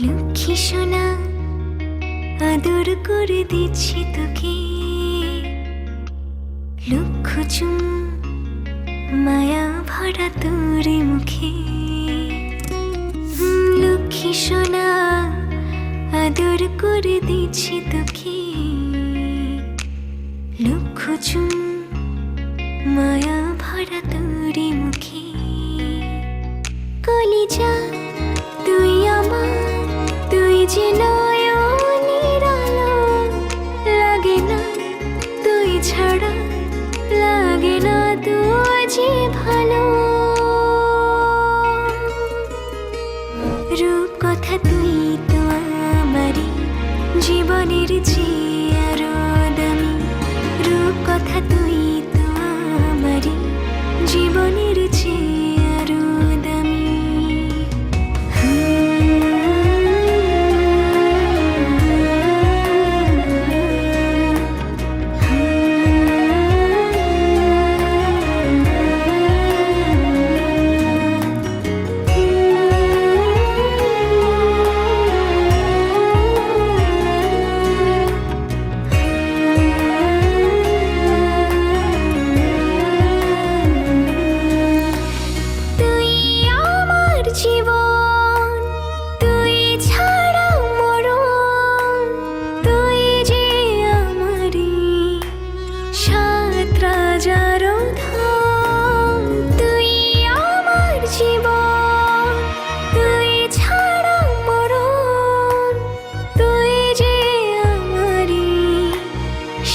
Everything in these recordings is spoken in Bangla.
লক্ষ্মী সোনা আদর করে দিচ্ছি তোকে, লক্ষ চুম মায়া ভরা তোর মুখে। লক্ষ্মী সোনা আদর করে দিচ্ছি তোকে, লক্ষ চুম মায়া ভরা তোর মুখে। কলিজা তুই আমার, তুই যে নয়নের আলো, লাগে না তুই ছাড়া, লাগে না তুই যে ভালো। রূপ কথা তুই তো আমারই জীবনের চেয়ে আরো দামি, রূপ কথা তুই তো আমারই জীবনের চেয়ে আরো দামি। জীবন তুই ছাড়া মরণ, তুই যে আমারই সাত রাজার ধন। তুই আমার জীবন, তুই ছাড়া মরণ, তুই যে আমারই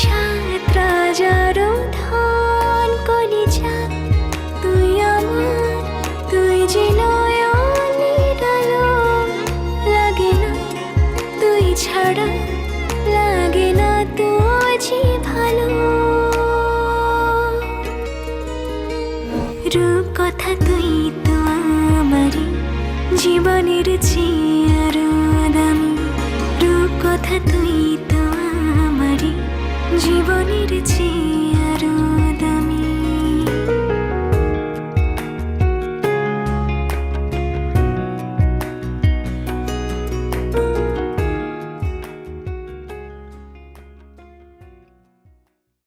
সাত রাজার ধন। কলিজা তুই আমার, তুই যে ছাড়া, লাগে না তুই যে ভালো। রূপ কথা তুই তো আমারই জীবনের চেয়ে আরো দামি, রূপ কথা তুই তো আমারই জীবনের চেয়ে